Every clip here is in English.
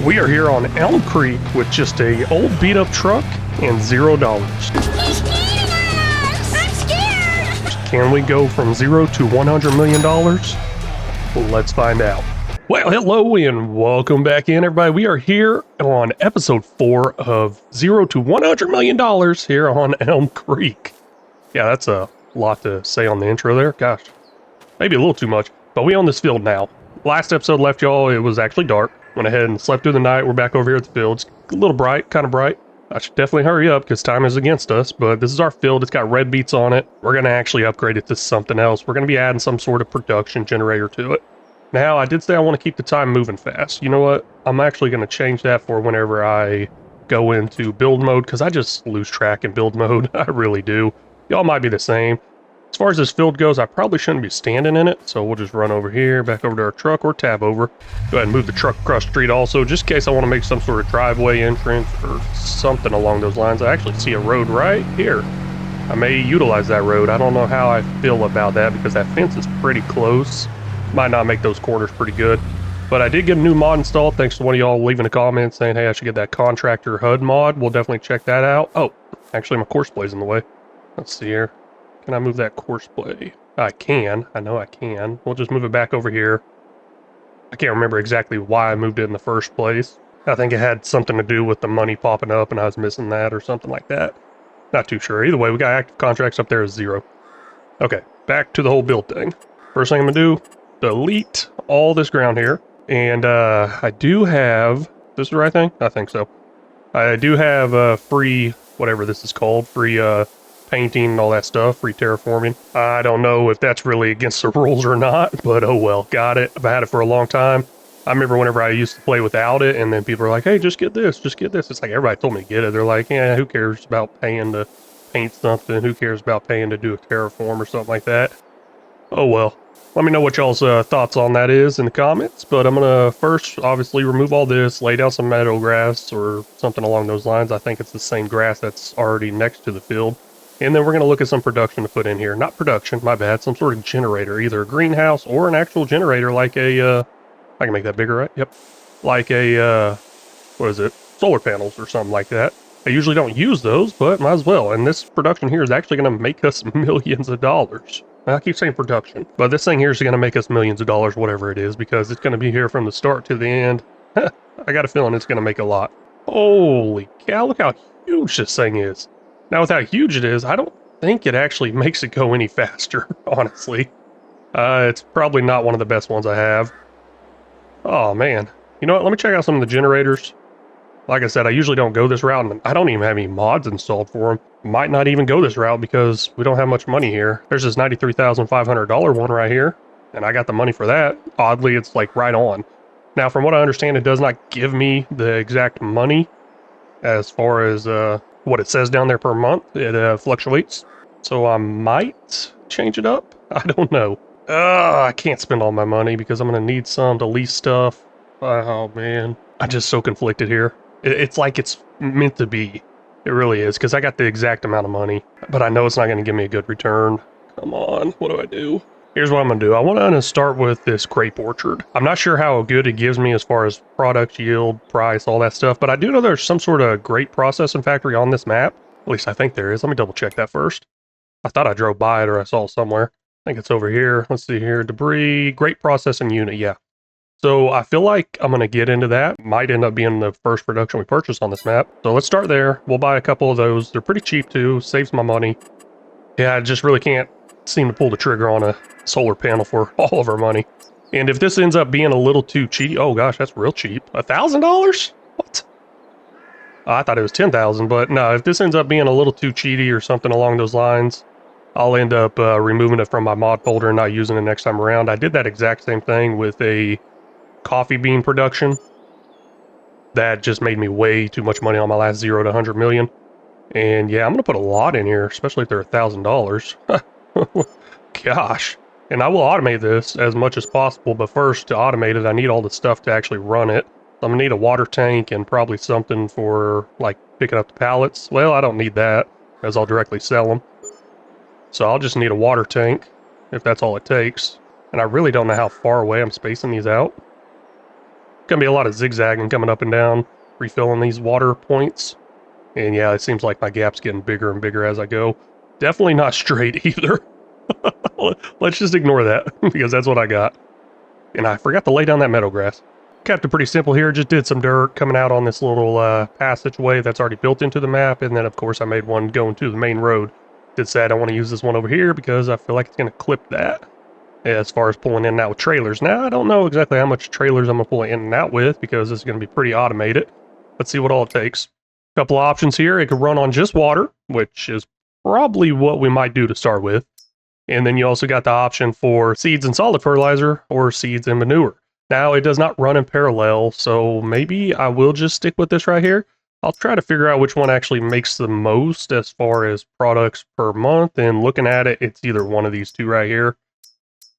We are here on Elmcreek with just a old beat up truck and $0. He's eating us! I'm scared! Can we go from 0 to $100 million? Let's find out. Well, hello and welcome back in, everybody. We are here on episode 4 of 0 to $100 million here on Elmcreek. Yeah, that's a lot to say on the intro there. Gosh, maybe a little too much, but we own this field now. Last episode left y'all, it was actually dark. Went ahead and slept through the night. We're back over here at the field. It's a little bright, kind of bright. I should definitely hurry up because time is against us, but this is our field. It's got red beets on it. We're going to actually upgrade it to something else. We're going to be adding some sort of production generator to it. Now, I did say I want to keep the time moving fast. You know what? I'm actually going to change that for whenever I go into build mode because I just lose track in build mode. I really do. Y'all might be the same. As far as this field goes, I probably shouldn't be standing in it, so we'll just run over here, back over to our truck, or tab over. Go ahead and move the truck across the street also, just in case I want to make some sort of driveway entrance or something along those lines. I actually see a road right here. I may utilize that road. I don't know how I feel about that because that fence is pretty close. Might not make those corners pretty good. But I did get a new mod installed, thanks to one of y'all leaving a comment saying, hey, I should get that contractor HUD mod. We'll definitely check that out. Oh, actually my course play's in the way. Let's see here. Can I move that course play? I can. I know I can. We'll just move it back over here. I can't remember exactly why I moved it in the first place. I think it had something to do with the money popping up and I was missing that or something like that. Not too sure. Either way, we got active contracts up there as 0. Okay, back to the whole build thing. First thing I'm going to do, delete all this ground here. And I do have... This is the right thing? I think so. I do have free, whatever this is called, free... painting and all that stuff, free terraforming. I don't know if that's really against the rules or not, but oh well, got it. I've had it for a long time. I remember whenever I used to play without it, and then people were like, hey, just get this, just get this. It's like everybody told me to get it. They're like, yeah, who cares about paying to paint something? Who cares about paying to do a terraform or something like that? Oh well. Let me know what y'all's thoughts on that is in the comments, but I'm going to first obviously remove all this, lay down some meadow grass or something along those lines. I think it's the same grass that's already next to the field. And then we're going to look at some production to put in here. Not production, my bad. Some sort of generator. Either a greenhouse or an actual generator like a, I can make that bigger, right? Yep. Like a, what is it? Solar panels or something like that. I usually don't use those, but might as well. And this production here is actually going to make us millions of dollars. I keep saying production, but this thing here is going to make us millions of dollars, whatever it is, because it's going to be here from the start to the end. I got a feeling it's going to make a lot. Holy cow, look how huge this thing is. Now, with how huge it is, I don't think it actually makes it go any faster, honestly. It's probably not one of the best ones I have. Oh, man. You know what? Let me check out some of the generators. Like I said, I usually don't go this route, and I don't even have any mods installed for them. Might not even go this route because we don't have much money here. There's this $93,500 one right here, and I got the money for that. Oddly, it's like right on. Now, from what I understand, it does not give me the exact money as far as... what it says down there per month. It fluctuates. So I might change it up. I don't know. I can't spend all my money because I'm going to need some to lease stuff. Oh, man. I'm just so conflicted here. It's like it's meant to be. It really is because I got the exact amount of money, but I know it's not going to give me a good return. Come on. What do I do? Here's what I'm going to do. I want to start with this grape orchard. I'm not sure how good it gives me as far as product yield, price, all that stuff, but I do know there's some sort of grape processing factory on this map. At least I think there is. Let me double check that first. I thought I drove by it or I saw it somewhere. I think it's over here. Let's see here. Debris, grape processing unit. Yeah. So I feel like I'm going to get into that. Might end up being the first production we purchase on this map. So let's start there. We'll buy a couple of those. They're pretty cheap too. Saves my money. Yeah, I just really can't seem to pull the trigger on a solar panel for all of our money. And if this ends up being a little too cheap, oh gosh, that's real cheap. $1,000? What? I thought it was 10,000, but no, if this ends up being a little too cheaty or something along those lines, I'll end up removing it from my mod folder and not using it next time around. I did that exact same thing with a coffee bean production. That just made me way too much money on my last 0 to 100 million. And yeah, I'm going to put a lot in here, especially if they're $1,000. Gosh. And I will automate this as much as possible, but first to automate it, I need all the stuff to actually run it. I'm gonna need a water tank and probably something for like picking up the pallets. Well, I don't need that as I'll directly sell them. So I'll just need a water tank if that's all it takes. And I really don't know how far away I'm spacing these out. Gonna be a lot of zigzagging coming up and down, refilling these water points. And yeah, it seems like my gap's getting bigger and bigger as I go. Definitely not straight either. Let's just ignore that, because that's what I got. And I forgot to lay down that meadow grass. Kept it pretty simple here, just did some dirt coming out on this little passageway that's already built into the map, and then of course I made one going to the main road. Did say I don't want to use this one over here because I feel like it's going to clip that. As far as pulling in and out with trailers. Now, I don't know exactly how much trailers I'm going to pull in and out with because it's going to be pretty automated. Let's see what all it takes. Couple of options here. It could run on just water, which is probably what we might do to start with. And then you also got the option for seeds and solid fertilizer or seeds and manure. Now, it does not run in parallel, so maybe I will just stick with this right here. I'll try to figure out which one actually makes the most as far as products per month. And looking at it, it's either one of these two right here.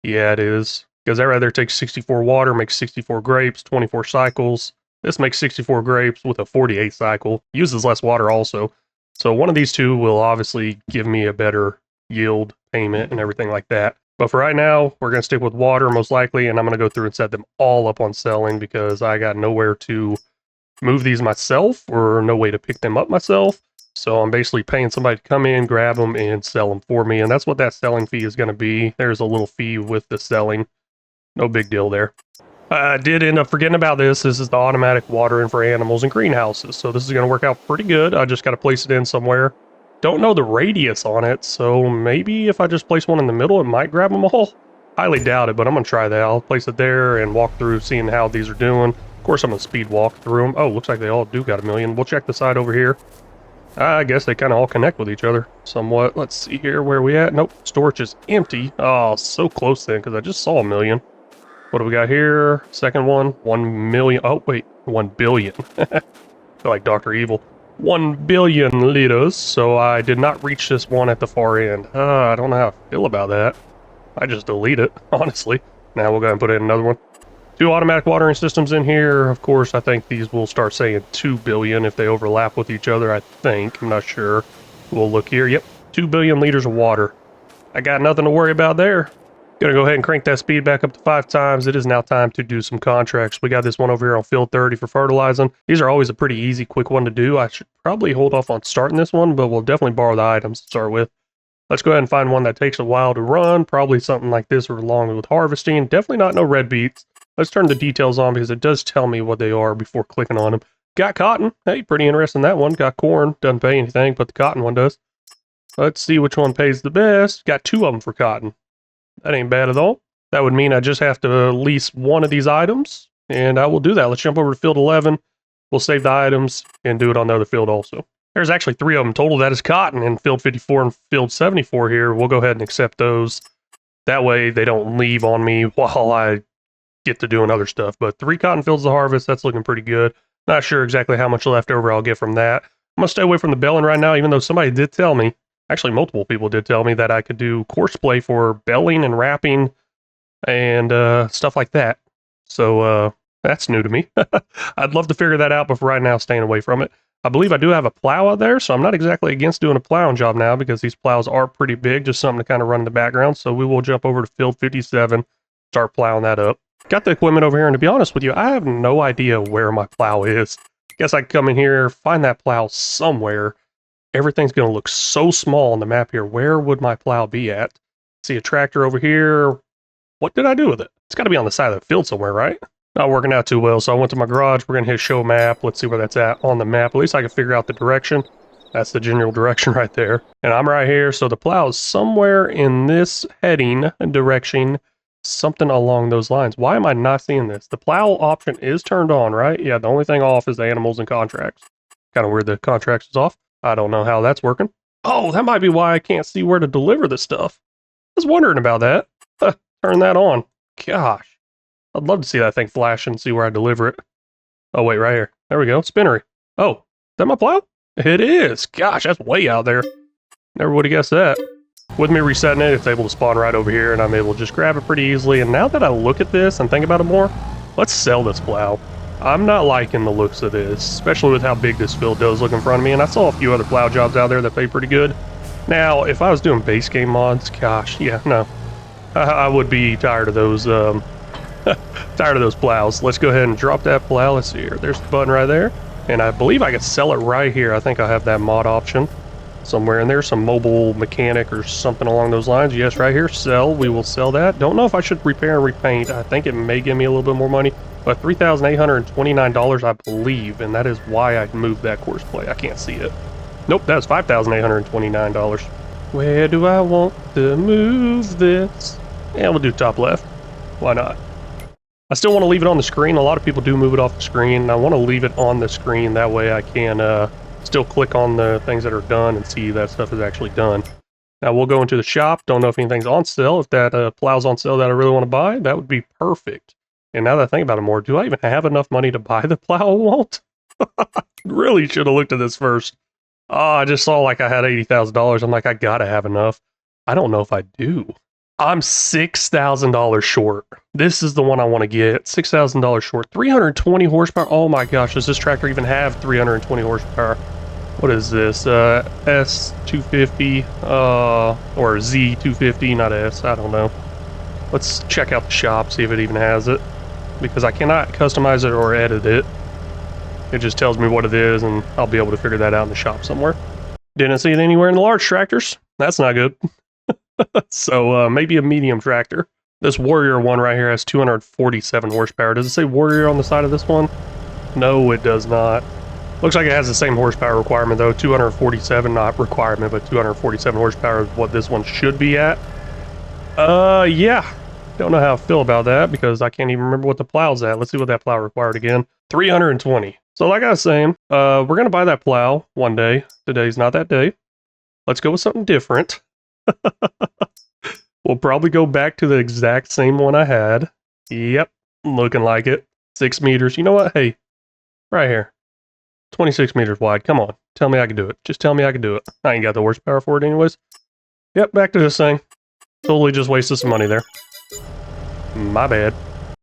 Yeah, it is. Because that right there takes 64 water, makes 64 grapes, 24 cycles. This makes 64 grapes with a 48 cycle. Uses less water also. So one of these two will obviously give me a better yield payment and everything like that. But for right now, we're going to stick with water most likely, and I'm going to go through and set them all up on selling because I got nowhere to move these myself or no way to pick them up myself. So I'm basically paying somebody to come in, grab them, and sell them for me. And that's what that selling fee is going to be. There's a little fee with the selling. No big deal there. I did end up forgetting about this. This is the automatic watering for animals and greenhouses. So this is going to work out pretty good. I just got to place it in somewhere. Don't know the radius on it, so maybe if I just place one in the middle, it might grab them all. Highly doubt it, but I'm going to try that. I'll place it there and walk through, seeing how these are doing. Of course, I'm going to speed walk through them. Oh, looks like they all do got a million. We'll check the side over here. I guess they kind of all connect with each other somewhat. Let's see here. Where are we at? Nope. Storage is empty. Oh, so close then, because I just saw a million. What do we got here? Second one. 1 million. Oh, wait. 1 billion. I feel like Dr. Evil. 1 billion liters. So I did not reach this one at the far end. I don't know how I feel about that. I just delete it, honestly. Now we'll go ahead and put in another one. 2 automatic watering systems in here. Of course, I think these will start saying 2 billion if they overlap with each other, I think. I'm not sure. We'll look here. Yep, 2 billion liters of water. I got nothing to worry about there. Gonna go ahead and crank that speed back up to 5 times. It is now time to do some contracts. We got this one over here on field 30 for fertilizing. These are always a pretty easy, quick one to do. I should probably hold off on starting this one, but we'll definitely borrow the items to start with. Let's go ahead and find one that takes a while to run. Probably something like this or along with harvesting. Definitely not no red beets. Let's turn the details on because it does tell me what they are before clicking on them. Got cotton. Hey, pretty interesting that one. Got corn. Doesn't pay anything, but the cotton one does. Let's see which one pays the best. Got 2 of them for cotton. That ain't bad at all. That would mean I just have to lease one of these items, and I will do that. Let's jump over to field 11. We'll save the items and do it on the other field also. There's actually 3 of them total. That is cotton in field 54 and field 74 here. We'll go ahead and accept those. That way they don't leave on me while I get to doing other stuff. But 3 cotton fields to harvest. That's looking pretty good. Not sure exactly how much left over I'll get from that. I'm going to stay away from the belling right now, even though somebody did tell me, actually multiple people did tell me that I could do course play for belling and wrapping and stuff like that. So that's new to me. I'd love to figure that out, but for right now, staying away from it. I believe I do have a plow out there, so I'm not exactly against doing a plowing job now because these plows are pretty big, just something to kind of run in the background. So we will jump over to field 57, start plowing that up. Got the equipment over here, and to be honest with you, I have no idea where my plow is. Guess I can come in here, find that plow somewhere. Everything's going to look so small on the map here. Where would my plow be at? See a tractor over here. What did I do with it? It's got to be on the side of the field somewhere, right? Not working out too well, so I went to my garage. We're going to hit show map. Let's see where that's at on the map. At least I can figure out the direction. That's the general direction right there. And I'm right here, so the plow is somewhere in this heading direction, something along those lines. Why am I not seeing this? The plow option is turned on, right? Yeah, the only thing off is the animals and contracts. Kind of weird the contracts is off. I don't know how that's working. Oh, that might be why I can't see where to deliver this stuff. I was wondering about that. Turn that on. Gosh. I'd love to see that thing flash and see where I deliver it. Oh, wait, right here. There we go. Spinnery. Oh, is that my plow? It is. Gosh, that's way out there. Never would have guessed that. With me resetting it, it's able to spawn right over here, and I'm able to just grab it pretty easily. And now that I look at this and think about it more, let's sell this plow. I'm not liking the looks of this, especially with how big this field does look in front of me. And I saw a few other plow jobs out there that pay pretty good. Now, if I was doing base game mods, gosh, yeah, no. I would be tired of those Tired of those plows. Let's go ahead and drop that plow. Let's see here. There's the button right there. And I believe I can sell it right here. I think I have that mod option somewhere in there. Some mobile mechanic or something along those lines. Yes, right here. Sell. We will sell that. Don't know if I should repair and repaint. I think it may give me a little bit more money. But $3,829, I believe. And that is why I moved that course play. I can't see it. Nope, that's $5,829. Where do I want to move this? Yeah, we'll do top left. Why not? I still want to leave it on the screen. A lot of people do move it off the screen. I want to leave it on the screen. That way I can still click on the things that are done and see that stuff is actually done. Now we'll go into the shop. Don't know if anything's on sale. If that plow's on sale that I really want to buy, that would be perfect. And now that I think about it more, do I even have enough money to buy the plow I want? Really should have looked at this first. Oh, I just saw like I had $80,000. I'm like, I gotta have enough. I don't know if I do. I'm $6,000 short. This is the one I want to get. $6,000 short. 320 horsepower. Oh my gosh, does this tractor even have 320 horsepower? What is this? S250 or Z250, not S. I don't know. Let's check out the shop, see if it even has it, because I cannot customize it or edit it. It just tells me what it is, and I'll be able to figure that out in the shop somewhere. Didn't see it anywhere in the large tractors. That's not good. So maybe a medium tractor. This Warrior one right here has 247 horsepower. Does it say Warrior on the side of this one? No, it does not. Looks like it has the same horsepower requirement though. 247, not requirement, but 247 horsepower is what this one should be at. Yeah. Don't know how I feel about that because I can't even remember what the plow's at. Let's see what that plow required again. 320. So like I was saying, we're going to buy that plow one day. Today's not that day. Let's go with something different. We'll probably go back to the exact same one I had. Yep, looking like it. 6 meters. You know what? Hey, right here. 26 meters wide. Come on. Tell me I can do it. Just tell me I can do it. I ain't got the horsepower for it anyways. Yep, back to this thing. Totally just wasted some money there. My bad.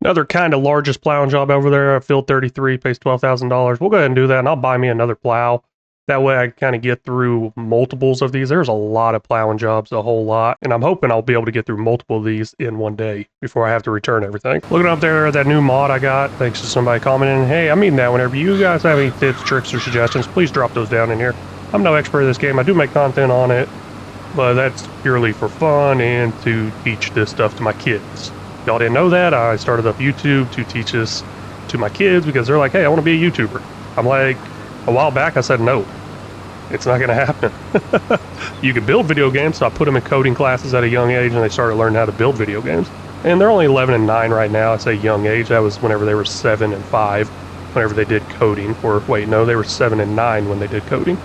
Another kind of largest plowing job over there. Field 33 pays $12,000. We'll go ahead and do that, and I'll buy me another plow. That way I can kind of get through multiples of these. There's a lot of plowing jobs, a whole lot. And I'm hoping I'll be able to get through multiple of these in one day before I have to return everything. Looking up there, that new mod I got, thanks to somebody commenting, hey, I mean that whenever you guys have any tips, tricks, or suggestions, please drop those down in here. I'm no expert in this game. I do make content on it, but that's purely for fun and to teach this stuff to my kids. Y'all didn't know that. I started up YouTube to teach this to my kids because they're like, hey, I want to be a YouTuber. I'm like, a while back I said no. It's not going to happen. You can build video games, so I put them in coding classes at a young age, and they started learning how to build video games. And they're only 11 and 9 right now. I say young age. That was whenever they were 7 and 5, whenever they did coding. Or wait, no, they were 7 and 9 when they did coding.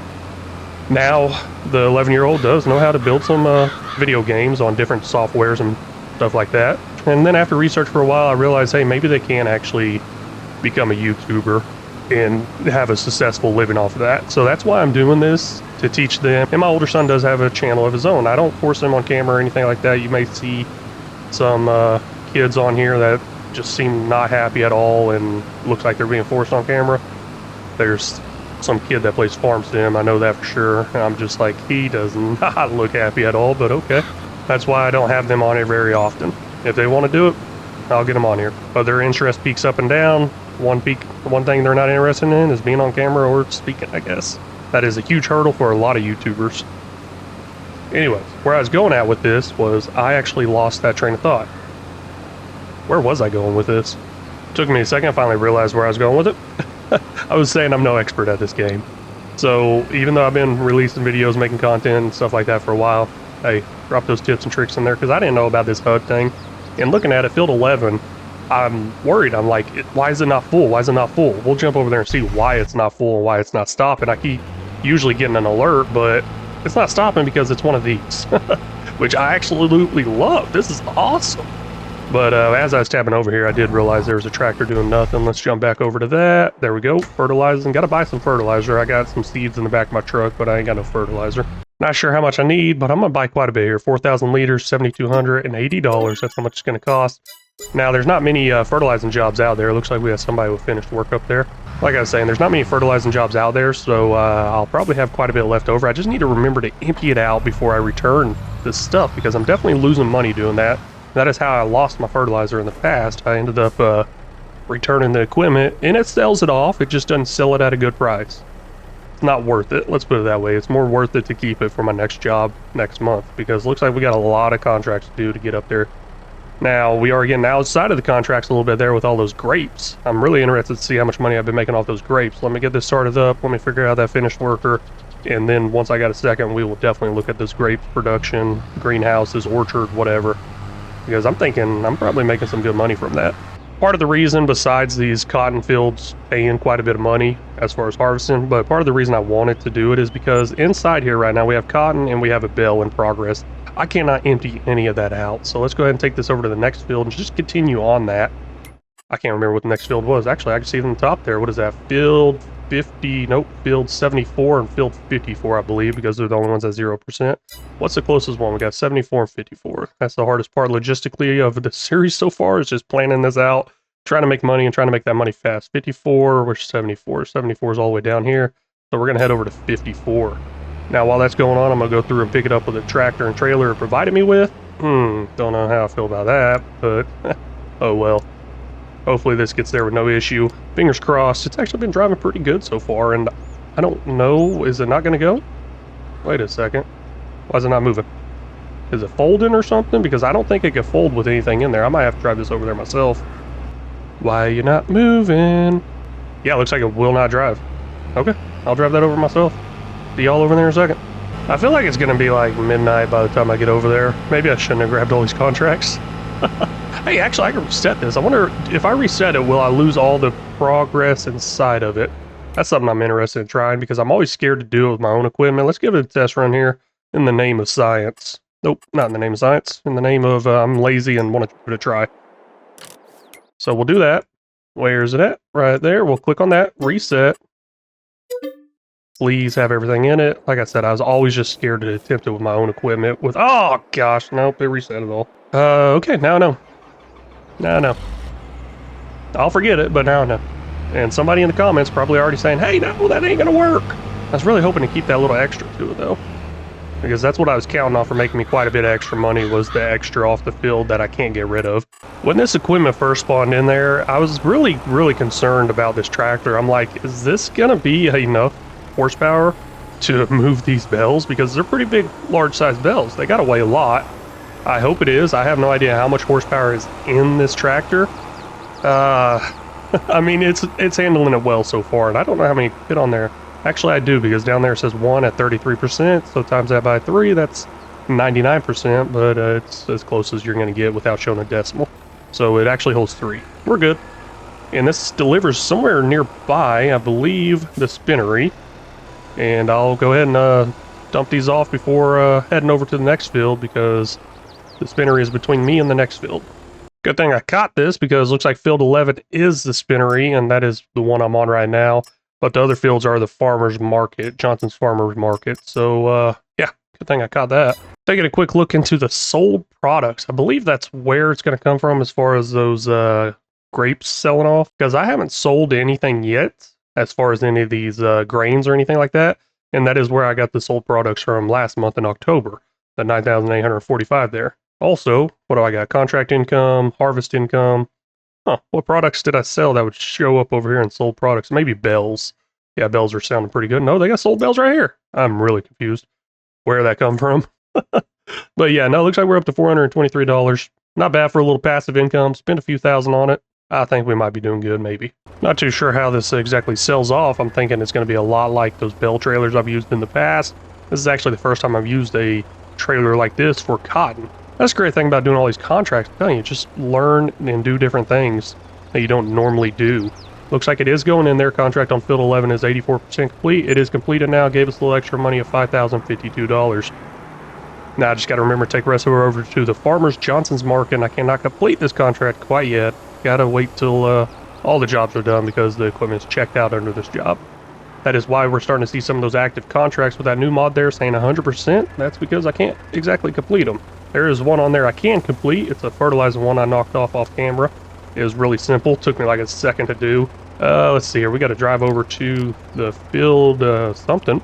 Now, the 11-year-old does know how to build some video games on different softwares and stuff like that. And then after research for a while, I realized, hey, maybe they can actually become a YouTuber and have a successful living off of that. So that's why I'm doing this, to teach them. And my older son does have a channel of his own. I don't force him on camera or anything like that. You may see some kids on here that just seem not happy at all and looks like they're being forced on camera. There's some kid that plays farm sim, I know that for sure. And I'm just like, he does not look happy at all, but okay. That's why I don't have them on here very often. If they want to do it, I'll get them on here. But their interest peaks up and down. One thing they're not interested in is being on camera or speaking, I guess. That is a huge hurdle for a lot of YouTubers. Anyways, where I was going at with this was I actually lost that train of thought. Where was I going with this? It took me a second, I finally realized where I was going with it. I was saying I'm no expert at this game. So even though I've been releasing videos, making content and stuff like that for a while, hey, drop those tips and tricks in there because I didn't know about this HUD thing. And looking at it, field 11, I'm worried. I'm like, why is it not full? Why is it not full? We'll jump over there and see why it's not full and why it's not stopping. I keep usually getting an alert, but it's not stopping because it's one of these, which I absolutely love. This is awesome. But as I was tabbing over here, I did realize there was a tractor doing nothing. Let's jump back over to that. There we go. Fertilizing. Got to buy some fertilizer. I got some seeds in the back of my truck, but I ain't got no fertilizer. Not sure how much I need, but I'm going to buy quite a bit here. 4,000 liters, $7,280. That's how much it's going to cost. Now, there's not many fertilizing jobs out there. It looks like we have somebody with finished work up there. Like I was saying, there's not many fertilizing jobs out there, so I'll probably have quite a bit left over. I just need to remember to empty it out before I return this stuff, because I'm definitely losing money doing that. That is how I lost my fertilizer in the past. I ended up returning the equipment, and it sells it off. It just doesn't sell it at a good price. It's not worth it. Let's put it that way. It's more worth it to keep it for my next job next month, because it looks like we got a lot of contracts to do to get up there. Now, we are getting outside of the contracts a little bit there with all those grapes. I'm really interested to see how much money I've been making off those grapes. Let me get this started up. Let me figure out that finished worker. And then once I got a second, we will definitely look at this grape production, greenhouses, orchard, whatever. Because I'm thinking I'm probably making some good money from that. Part of the reason, besides these cotton fields paying quite a bit of money as far as harvesting, but part of the reason I wanted to do it is because inside here right now we have cotton and we have a bale in progress. I cannot empty any of that out, so let's go ahead and take this over to the next field and just continue on that. I can't remember what the next field was. Actually, I can see it on the top there. What is that? Field 50, nope, field 74 and field 54, I believe, because they're the only ones at 0%. What's the closest one? We got 74 and 54. That's the hardest part logistically of the series so far, is just planning this out, trying to make money and trying to make that money fast. 54, which is 74. 74 is all the way down here, so we're going to head over to 54. Now, while that's going on, I'm going to go through and pick it up with a tractor and trailer it provided me with. Don't know how I feel about that, but oh well. Hopefully this gets there with no issue. Fingers crossed. It's actually been driving pretty good so far, and I don't know, is it not going to go? Wait a second. Why is it not moving? Is it folding or something? Because I don't think it can fold with anything in there. I might have to drive this over there myself. Why are you not moving? Yeah, it looks like it will not drive. Okay, I'll drive that over myself. See y'all over there in a second. I feel like it's going to be like midnight by the time I get over there. Maybe I shouldn't have grabbed all these contracts. Hey, actually, I can reset this. I wonder if I reset it, will I lose all the progress inside of it? That's something I'm interested in trying, because I'm always scared to do it with my own equipment. Let's give it a test run here in the name of science. Nope, not in the name of science. In the name of I'm lazy and want to give it a try. So we'll do that. Where is it at? Right there. We'll click on that. Reset. Please have everything in it. Like I said, I was always just scared to attempt it with my own equipment. Oh gosh, nope, it reset it all. Okay, now I know. Now I know. I'll forget it, but now I know. And somebody in the comments probably already saying, hey, no, that ain't gonna work. I was really hoping to keep that little extra to it though, because that's what I was counting on for making me quite a bit of extra money, was the extra off the field that I can't get rid of. When this equipment first spawned in there, I was really concerned about this tractor. I'm like, is this gonna be enough horsepower to move these bales? Because they're pretty big, large sized bales. They gotta weigh a lot. I hope it is. I have no idea how much horsepower is in this tractor. I mean, it's handling it well so far, and I don't know how many fit on there. Actually, I do, because down there it says 1 at 33%, so times that by 3, that's 99%, but it's as close as you're going to get without showing a decimal. So it actually holds 3. We're good. And this delivers somewhere nearby, I believe, the spinnery. And I'll go ahead and dump these off before heading over to the next field, because the spinnery is between me and the next field. Good thing I caught this, because it looks like field 11 is the spinnery, and that is the one I'm on right now. But the other fields are the farmer's market, Johnson's farmer's market. So, yeah, good thing I caught that. Taking a quick look into the sold products. I believe that's where it's going to come from as far as those grapes selling off, because I haven't sold anything yet as far as any of these grains or anything like that. And that is where I got the sold products from last month in October, the 9,845 there. Also, what do I got? Contract income, harvest income. What products did I sell that would show up over here in sold products? Maybe bells. Yeah, bells are sounding pretty good. No, they got sold bells right here. I'm really confused where that come from. But yeah, no, it looks like we're up to $423. Not bad for a little passive income. Spend a few thousand on it. I think we might be doing good, maybe. Not too sure how this exactly sells off. I'm thinking it's going to be a lot like those bell trailers I've used in the past. This is actually the first time I've used a trailer like this for cotton. That's the great thing about doing all these contracts. I'm telling you, just learn and do different things that you don't normally do. Looks like it is going in there. Contract on field 11 is 84% complete. It is completed now. Gave us a little extra money of $5,052. Now I just got to remember to take the rest of it over to the Farmers Johnson's Market, and I cannot complete this contract quite yet. Gotta wait till all the jobs are done, because the equipment is checked out under this job. That is why we're starting to see some of those active contracts with that new mod there saying 100%. That's because I can't exactly complete them. There is one on there I can complete. It's a fertilizer one I knocked off camera. It was really simple. Took me like a second to do. Let's see here. We got to drive over to the field something.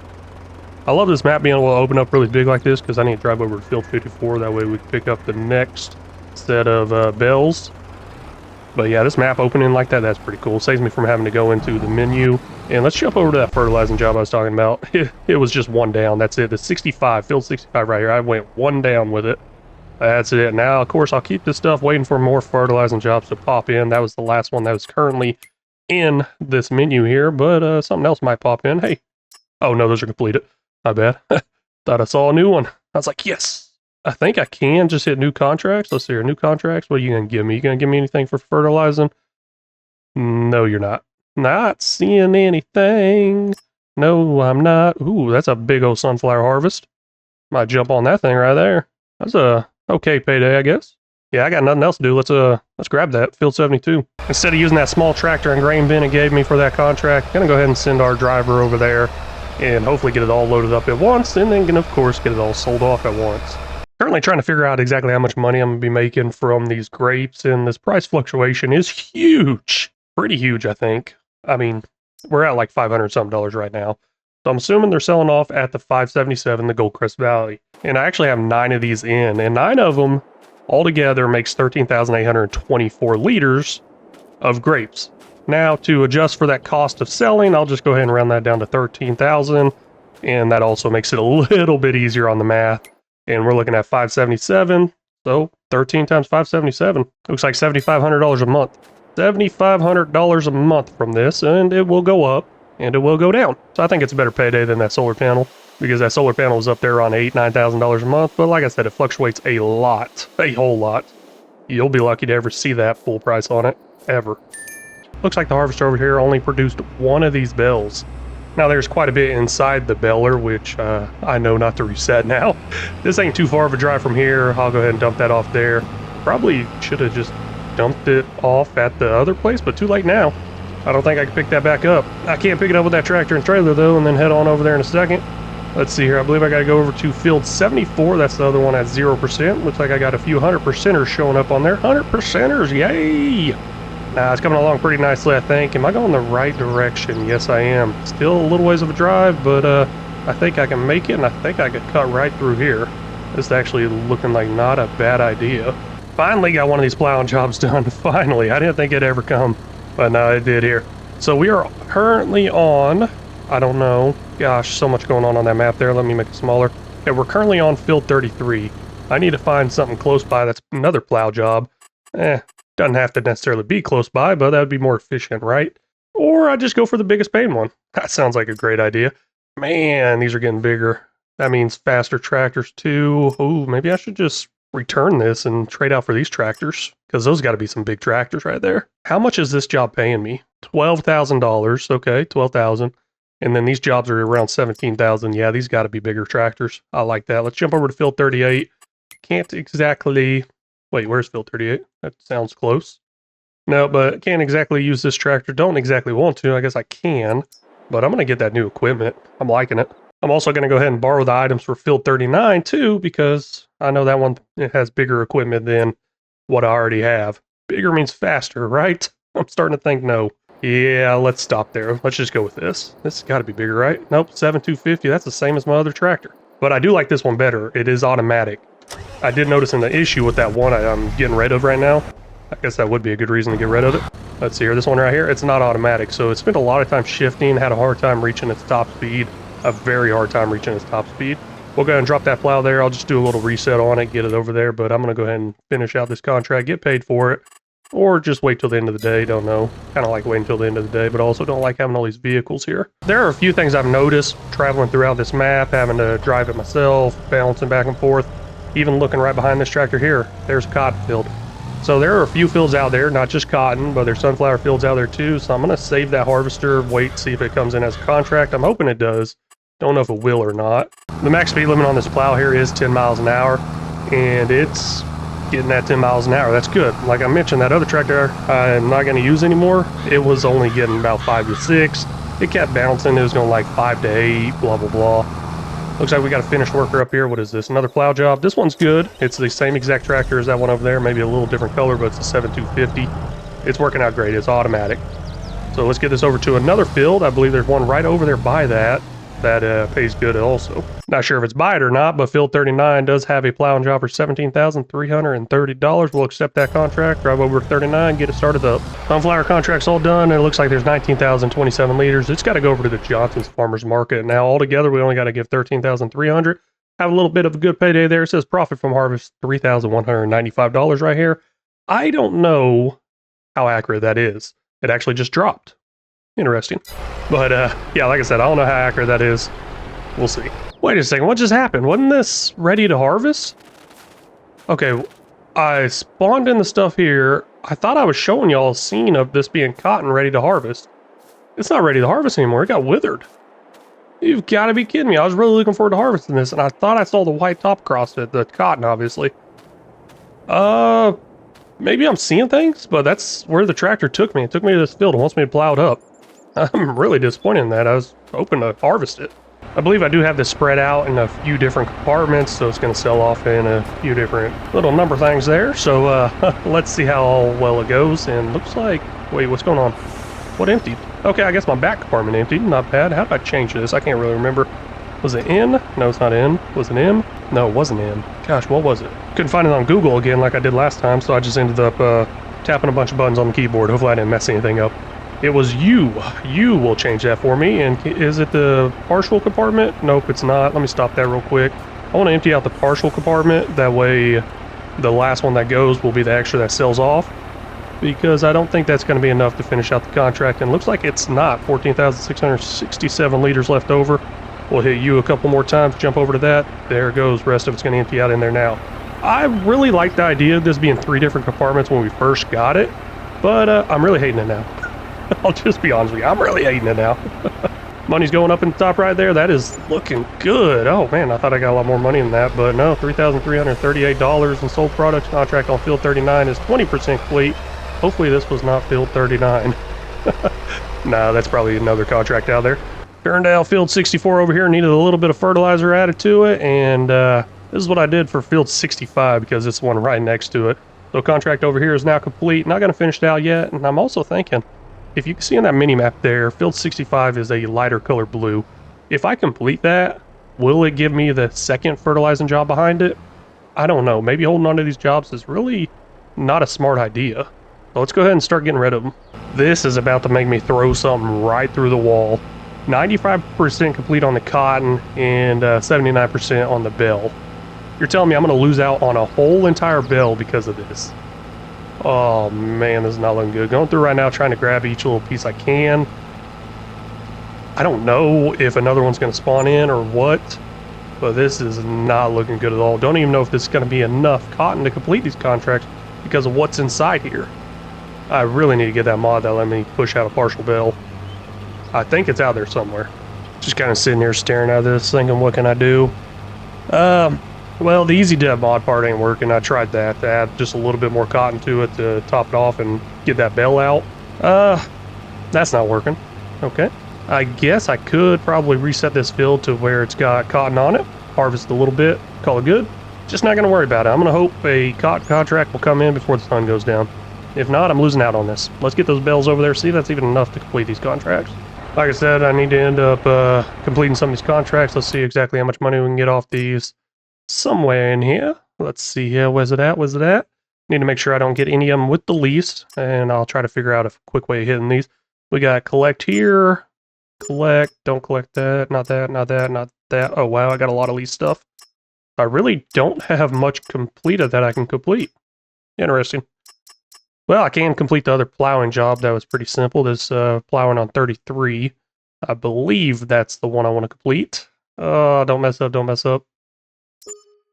I love this map being able to open up really big like this, because I need to drive over to field 54. That way we can pick up the next set of bells. But yeah, this map opening like that, that's pretty cool. Saves me from having to go into the menu. And let's jump over to that fertilizing job I was talking about. It was just one down, that's it. The 65, field 65 right here. I went one down with it. That's it. Now, of course, I'll keep this stuff waiting for more fertilizing jobs to pop in. That was the last one that was currently in this menu here, but something else might pop in. Hey. Oh, no, those are completed. My bad. Thought I saw a new one. I was like, yes. I think I can just hit new contracts. Let's see here. New contracts. What are you going to give me? You going to give me anything for fertilizing? No, you're not. Not seeing anything. No, I'm not. Ooh, that's a big old sunflower harvest. Might jump on that thing right there. That's a okay payday, I guess. Yeah, I got nothing else to do. Let's grab that. Field 72. Instead of using that small tractor and grain bin it gave me for that contract, gonna go ahead and send our driver over there and hopefully get it all loaded up at once, and then, of course, get it all sold off at once. Currently trying to figure out exactly how much money I'm going to be making from these grapes, and this price fluctuation is huge. Pretty huge, I think. I mean, we're at like $500 something right now. So I'm assuming they're selling off at the 577, the Goldcrest Valley. And I actually have 9 of these in, and 9 of them altogether makes 13,824 liters of grapes. Now, to adjust for that cost of selling, I'll just go ahead and round that down to 13,000, and that also makes it a little bit easier on the math. And we're looking at 577, so 13 times 577 looks like $7,500 a month. $7,500 a month from this, and it will go up and it will go down. So I think it's a better payday than that solar panel, because that solar panel is up there on $8,000-9,000 a month. But like I said, it fluctuates a lot, a whole lot. You'll be lucky to ever see that full price on it, ever. Looks like the harvester over here only produced 1 of these bells. Now there's quite a bit inside the beller, which I know not to reset now. This ain't too far of a drive from here. I'll go ahead and dump that off there. Probably should have just dumped it off at the other place, but too late now. I don't think I can pick that back up. I can't pick it up with that tractor and trailer though, and then head on over there in a second. Let's see here. I believe I got to go over to field 74. That's the other one at 0%. Looks like I got a few 100%ers showing up on there. 100%ers, yay! Nah, it's coming along pretty nicely, I think. Am I going the right direction? Yes, I am. Still a little ways of a drive, but I think I can make it, and I think I could cut right through here. This is actually looking like not a bad idea. Finally got one of these plowing jobs done. Finally. I didn't think it'd ever come, but no, it did here. So we are currently on, I don't know. Gosh, so much going on that map there. Let me make it smaller. Yeah, we're currently on field 33. I need to find something close by that's another plow job. Doesn't have to necessarily be close by, but that would be more efficient, right? Or I just go for the biggest paying one. That sounds like a great idea. Man, these are getting bigger. That means faster tractors too. Ooh, maybe I should just return this and trade out for these tractors, because those got to be some big tractors right there. How much is this job paying me? $12,000. Okay, $12,000. And then these jobs are around $17,000. Yeah, these got to be bigger tractors. I like that. Let's jump over to field 38. Can't exactly... Wait, where's field 38? That sounds close. No, but can't exactly use this tractor. Don't exactly want to. I guess I can, but I'm going to get that new equipment. I'm liking it. I'm also going to go ahead and borrow the items for field 39 too, because I know that one has bigger equipment than what I already have. Bigger means faster, right? I'm starting to think no. Yeah, let's stop there. Let's just go with this. This has got to be bigger, right? Nope, 7250. That's the same as my other tractor. But I do like this one better. It is automatic. I did notice an issue with that one I'm getting rid of right now. I guess that would be a good reason to get rid of it. Let's see here, this one right here, it's not automatic, so it spent a lot of time shifting, had a hard time reaching its top speed, a very hard time reaching its top speed. We'll go ahead and drop that plow there. I'll just do a little reset on it, get it over there, but I'm going to go ahead and finish out this contract, get paid for it, or just wait till the end of the day, don't know. Kind of like waiting till the end of the day, but also don't like having all these vehicles here. There are a few things I've noticed traveling throughout this map, having to drive it myself, balancing back and forth. Even looking right behind this tractor here, there's a cotton field. So there are a few fields out there, not just cotton, but there's sunflower fields out there too. So I'm going to save that harvester, wait, see if it comes in as a contract. I'm hoping it does. Don't know if it will or not. The max speed limit on this plow here is 10 miles an hour, and it's getting that 10 miles an hour. That's good. Like I mentioned, that other tractor I'm not going to use anymore. It was only getting about 5 to 6. It kept bouncing. It was going like 5 to 8, blah, blah, blah. Looks like we got a finished worker up here. What is this? Another plow job. This one's good. It's the same exact tractor as that one over there. Maybe a little different color, but it's a 7250. It's working out great. It's automatic. So let's get this over to another field. I believe there's one right over there by that. that pays good also. Not sure if it's buy it or not, but Field 39 does have a plowing job for $17,330. We'll accept that contract, drive over to 39, get it started up. Sunflower contract's all done, and it looks like there's 19,027 liters. It's got to go over to the Johnson's Farmers Market. Now, altogether, we only got to give 13,300. Have a little bit of a good payday there. It says profit from harvest, $3,195 right here. I don't know how accurate that is. It actually just dropped. Interesting. But yeah, like I said, I don't know how accurate that is. We'll see. Wait a second, what just happened? Wasn't this ready to harvest? Okay, I spawned in the stuff here. I thought I was showing y'all a scene of this being cotton ready to harvest. It's not ready to harvest anymore. It got withered. You've got to be kidding me. I was really looking forward to harvesting this, and I thought I saw the white top across it, the cotton, obviously. Maybe I'm seeing things, but that's where the tractor took me. It took me to this field and wants me to plow it up. I'm really disappointed in that. I was hoping to harvest it. I believe I do have this spread out in a few different compartments, so it's going to sell off in a few different little number things there. So let's see how well it goes. And looks like, wait, what's going on? What emptied? Okay, I guess my back compartment emptied. Not bad. How did I change this? I can't really remember. Was it N? No, it's not N. Was it M? No, it wasn't M. Gosh, what was it? Couldn't find it on Google again like I did last time, so I just ended up tapping a bunch of buttons on the keyboard. Hopefully I didn't mess anything up. It was U. U will change that for me. And is it the partial compartment? Nope, it's not. Let me stop that real quick. I want to empty out the partial compartment. That way the last one that goes will be the extra that sells off. Because I don't think that's going to be enough to finish out the contract. And it looks like it's not. 14,667 liters left over. We'll hit U a couple more times, jump over to that. There it goes. Rest of it's going to empty out in there now. I really like the idea of this being 3 different compartments when we first got it. But I'm really hating it now. I'll just be honest with you. I'm really hating it now. Money's going up in the top right there. That is looking good. Oh, man, I thought I got a lot more money than that. But no, $3,338 in sold products. Contract on Field 39 is 20% complete. Hopefully this was not Field 39. Nah, that's probably another contract out there. Turned out Field 64 over here needed a little bit of fertilizer added to it. And this is what I did for Field 65 because it's the one right next to it. So contract over here is now complete. Not going to finish it out yet. And I'm also thinking, if you can see on that mini map there, Field 65 is a lighter color blue. If I complete that, will it give me the second fertilizing job behind it? I don't know. Maybe holding on to these jobs is really not a smart idea. So let's go ahead and start getting rid of them. This is about to make me throw something right through the wall. 95% complete on the cotton and 79% on the bell. You're telling me I'm going to lose out on a whole entire bell because of this? Oh man, this is not looking good. Going through right now trying to grab each little piece I can. I don't know if another one's going to spawn in or what, but this is not looking good at all. Don't even know if this is going to be enough cotton to complete these contracts because of what's inside here. I really need to get that mod that let me push out a partial bell. I think it's out there somewhere. Just kind of sitting here staring at this thinking, what can I do? Well, the easy dev mod part ain't working. I tried that to add just a little bit more cotton to it to top it off and get that bell out. That's not working. Okay. I guess I could probably reset this field to where it's got cotton on it, harvest a little bit, call it good. Just not going to worry about it. I'm going to hope a cotton contract will come in before the sun goes down. If not, I'm losing out on this. Let's get those bells over there, see if that's even enough to complete these contracts. Like I said, I need to end up completing some of these contracts. Let's see exactly how much money we can get off these. Somewhere in here. Let's see here. Where's it at? Where's it at? Need to make sure I don't get any of them with the lease, and I'll try to figure out a quick way of hitting these. We got collect here. Collect. Don't collect that. Not that. Not that. Not that. Oh, wow. I got a lot of lease stuff. I really don't have much completed that I can complete. Interesting. Well, I can complete the other plowing job. That was pretty simple. This plowing on 33. I believe that's the one I want to complete. Don't mess up. Don't mess up.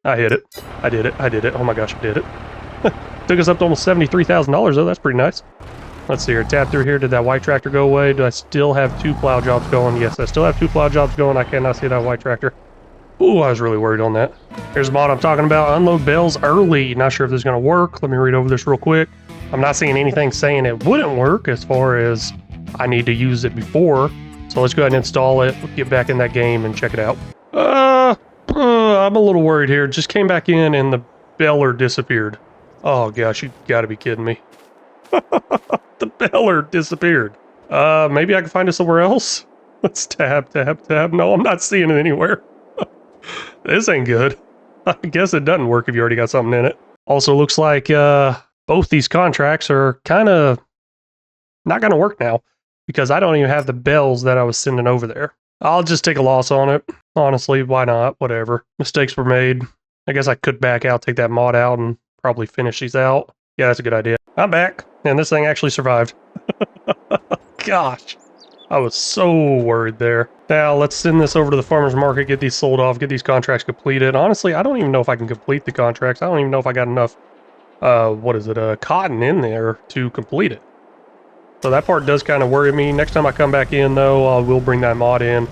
I hit it. I did it. I did it. Oh my gosh, I did it. Took us up to almost $73,000 though. That's pretty nice. Let's see here. Tab through here. Did that white tractor go away? Do I still have 2 plow jobs going? Yes, I still have 2 plow jobs going. I cannot see that white tractor. Ooh, I was really worried on that. Here's the mod I'm talking about. Unload bells early. Not sure if this is going to work. Let me read over this real quick. I'm not seeing anything saying it wouldn't work as far as I need to use it before. So let's go ahead and install it. Get back in that game and check it out. I'm a little worried here. Just came back in and the beller disappeared. Oh gosh, you gotta be kidding me. The beller disappeared. Maybe I can find it somewhere else? Let's tab. No, I'm not seeing it anywhere. This ain't good. I guess it doesn't work if you already got something in it. Also looks like both these contracts are kind of not going to work now because I don't even have the bells that I was sending over there. I'll just take a loss on it. Honestly, why not? Whatever. Mistakes were made. I guess I could back out, take that mod out, and probably finish these out. Yeah, that's a good idea. I'm back, and this thing actually survived. Gosh, I was so worried there. Now, let's send this over to the farmer's market, get these sold off, get these contracts completed. Honestly, I don't even know if I can complete the contracts. I don't even know if I got enough, cotton in there to complete it. So that part does kind of worry me. Next time I come back in, though, I will bring that mod in.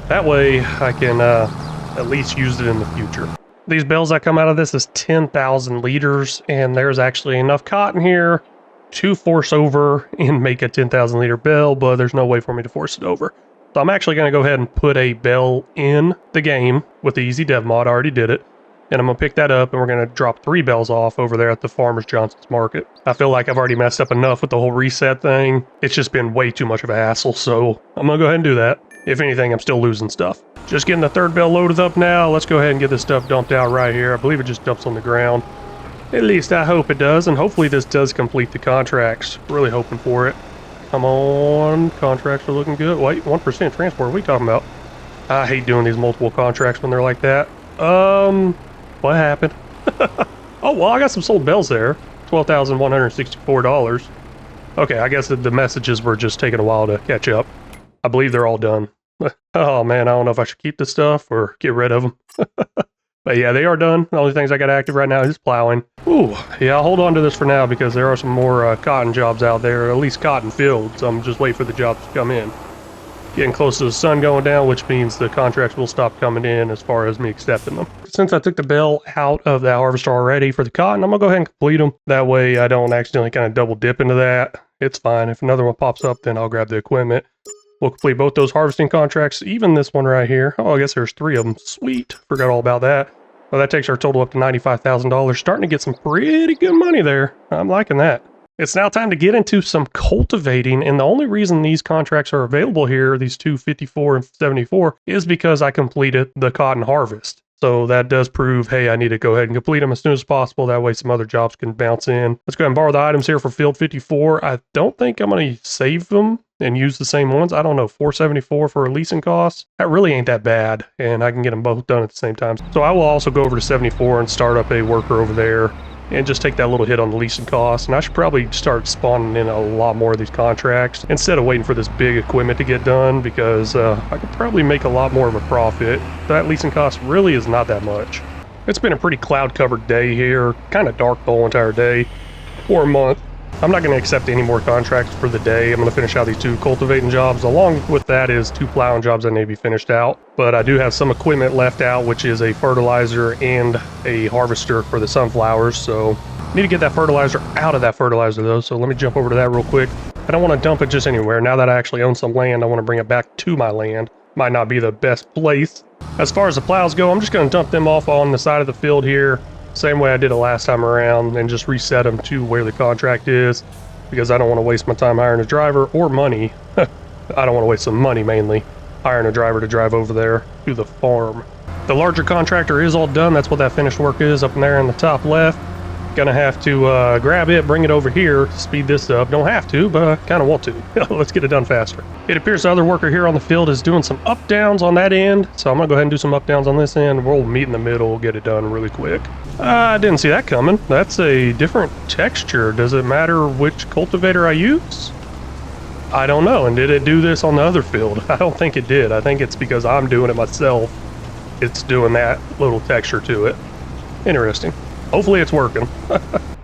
That way, I can at least use it in the future. These bales that come out of this is 10,000 liters, and there's actually enough cotton here to force over and make a 10,000 liter bale, but there's no way for me to force it over. So I'm actually going to go ahead and put a bale in the game with the Easy Dev mod. I already did it. And I'm going to pick that up, and we're going to drop 3 bells off over there at the Farmers Johnson's Market. I feel like I've already messed up enough with the whole reset thing. It's just been way too much of a hassle, so I'm going to go ahead and do that. If anything, I'm still losing stuff. Just getting the 3rd bell loaded up now. Let's go ahead and get this stuff dumped out right here. I believe it just dumps on the ground. At least I hope it does, and hopefully this does complete the contracts. Really hoping for it. Come on, contracts are looking good. Wait, 1% transport, what are we talking about? I hate doing these multiple contracts when they're like that. What happened? Oh, well, I got some sold bells there. $12,164. Okay, I guess the messages were just taking a while to catch up. I believe they're all done. Oh, man, I don't know if I should keep this stuff or get rid of them. But yeah, they are done. The only things I got active right now is plowing. Ooh, yeah, I'll hold on to this for now because there are some more cotton jobs out there, at least cotton fields. I'm just waiting for the jobs to come in. Getting close to the sun going down, which means the contracts will stop coming in as far as me accepting them. Since I took the bale out of the harvester already for the cotton, I'm going to go ahead and complete them. That way I don't accidentally kind of double dip into that. It's fine. If another one pops up, then I'll grab the equipment. We'll complete both those harvesting contracts, even this one right here. Oh, I guess there's 3 of them. Sweet. Forgot all about that. Well, that takes our total up to $95,000. Starting to get some pretty good money there. I'm liking that. It's now time to get into some cultivating, and the only reason these contracts are available here, these 254 and 74, is because I completed the cotton harvest. So that does prove, hey, I need to go ahead and complete them as soon as possible. That way some other jobs can bounce in. Let's go ahead and borrow the items here for field 54. I don't think I'm going to save them and use the same ones. I don't know, 474 for a leasing cost. That really ain't that bad, and I can get them both done at the same time. So I will also go over to 74 and start up a worker over there and just take that little hit on the leasing costs. And I should probably start spawning in a lot more of these contracts instead of waiting for this big equipment to get done, because I could probably make a lot more of a profit. That leasing cost really is not that much. It's been a pretty cloud-covered day here, kind of dark the whole entire day, or a month. I'm not going to accept any more contracts for the day. I'm going to finish out these 2 cultivating jobs. Along with that is 2 plowing jobs that need to be finished out. But I do have some equipment left out, which is a fertilizer and a harvester for the sunflowers. So I need to get that fertilizer out of that fertilizer though. So let me jump over to that real quick. I don't want to dump it just anywhere. Now that I actually own some land, I want to bring it back to my land. Might not be the best place. As far as the plows go, I'm just going to dump them off on the side of the field here. Same way I did it last time around, and just reset them to where the contract is, because I don't want to waste my time hiring a driver or money. I don't want to waste some money mainly hiring a driver to drive over there to the farm. The larger contractor is all done. That's what that finished work is up in there in the top left. Gonna have to grab it, bring it over here, speed this up. Don't have to, but I kind of want to. Let's get it done faster. It appears the other worker here on the field is doing some up downs on that end, so I'm gonna go ahead and do some up downs on this end. We'll meet in the middle, we'll get it done really quick. I didn't see that coming. That's a different texture. Does it matter which cultivator I use? I don't know. And did it do this on the other field? I don't think it did. I think it's because I'm doing it myself. It's doing that little texture to it. Interesting. Hopefully it's working.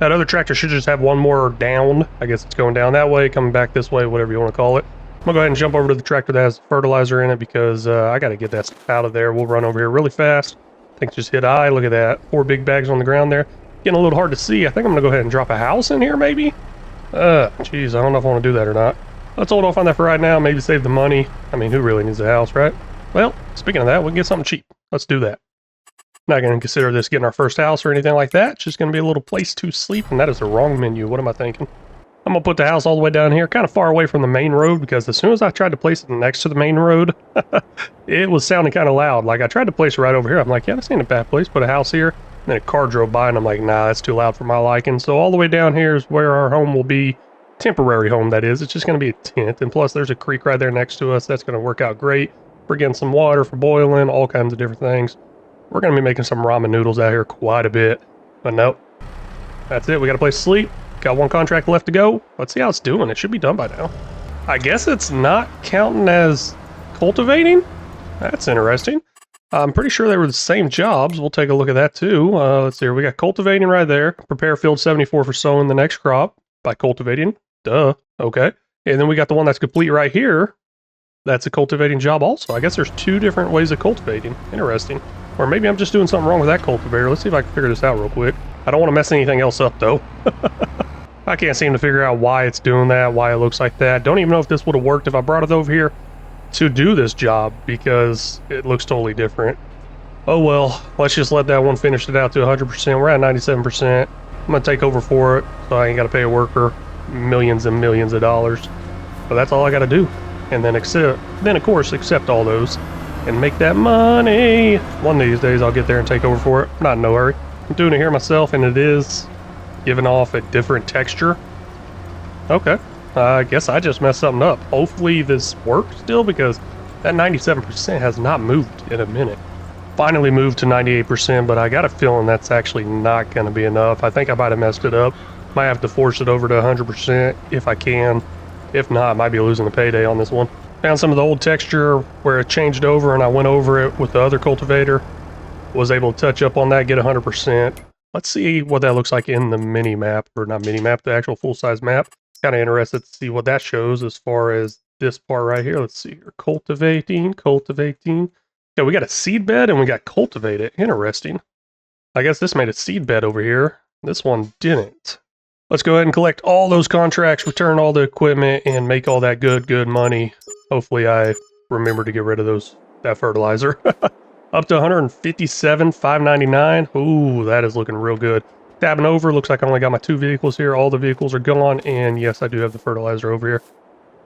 That other tractor should just have one more down. I guess it's going down that way, coming back this way, whatever you want to call it. I'm gonna go ahead and jump over to the tractor that has fertilizer in it, because I got to get that stuff out of there. We'll run over here really fast. I think just hit I. Look at that. 4 big bags on the ground there. Getting a little hard to see. I think I'm gonna go ahead and drop a house in here maybe. Geez, I don't know if I want to do that or not. Let's hold off on that for right now. Maybe save the money. I mean, who really needs a house, right? Well, speaking of that, we can get something cheap. Let's do that. Not going to consider this getting our first house or anything like that. It's just going to be a little place to sleep, and that is the wrong menu. What am I thinking? I'm gonna put the house all the way down here, kind of far away from the main road, because as soon as I tried to place it next to the main road, it was sounding kind of loud. Like I tried to place it right over here. I'm like, yeah, this ain't a bad place. Put a house here. And then a car drove by and I'm like, nah, that's too loud for my liking. So all the way down here is where our home will be. Temporary home, that is. It's just going to be a tent. And plus there's a creek right there next to us. That's going to work out great. We're getting some water for boiling, all kinds of different things. We're going to be making some ramen noodles out here quite a bit. But nope. That's it. We got a place to sleep. Got one contract left to go. Let's see how it's doing. It should be done by now. I guess it's not counting as cultivating. That's interesting. I'm pretty sure they were the same jobs. We'll take a look at that too. Let's see here. We got cultivating right there. Prepare field 74 for sowing the next crop by cultivating. Duh. Okay. And then we got the one that's complete right here. That's a cultivating job also. I guess there's two different ways of cultivating. Interesting. Or maybe I'm just doing something wrong with that cultivator. Let's see if I can figure this out real quick. I don't want to mess anything else up though. I can't seem to figure out why it's doing that, why it looks like that. Don't even know if this would have worked if I brought it over here to do this job, because it looks totally different. Oh well, let's just let that one finish it out to 100%. We're at 97%. I'm gonna take over for it, so I ain't gotta pay a worker millions and millions of dollars. But that's all I gotta do. And then of course accept all those and make that money. One of these days I'll get there and take over for it. Not in no hurry. I'm doing it here myself, and it is giving off a different texture. Okay. I guess I just messed something up. Hopefully this works still, because that 97% has not moved in a minute. Finally moved to 98%, but I got a feeling that's actually not going to be enough. I think I might have messed it up. Might have to force it over to 100% if I can. If not, I might be losing a payday on this one. Found some of the old texture where it changed over, and I went over it with the other cultivator. Was able to touch up on that, get 100%. Let's see what that looks like in the mini map, or not mini map, the actual full-size map. Kind of interested to see what that shows as far as this part right here. Let's see here. Cultivating. Yeah, we got a seed bed and we got cultivated. Interesting. I guess this made a seed bed over here. This one didn't. Let's go ahead and collect all those contracts, return all the equipment, and make all that good money. Hopefully I remember to get rid of that fertilizer. Up to 157,599. Ooh, that is looking real good. Tabbing over, looks like I only got my 2 vehicles here. All the vehicles are gone, and yes, I do have the fertilizer over here.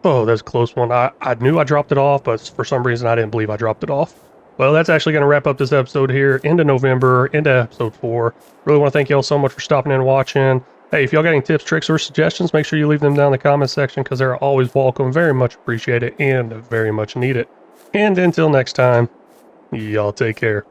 Oh, that's a close one. I knew I dropped it off, but for some reason I didn't believe I dropped it off. Well, that's actually going to wrap up this episode here, into November, into episode 4. Really want to thank y'all so much for stopping in and watching. Hey, if y'all got any tips, tricks, or suggestions, make sure you leave them down in the comment section, because they're always welcome, very much appreciated, and very much needed. And until next time, y'all take care.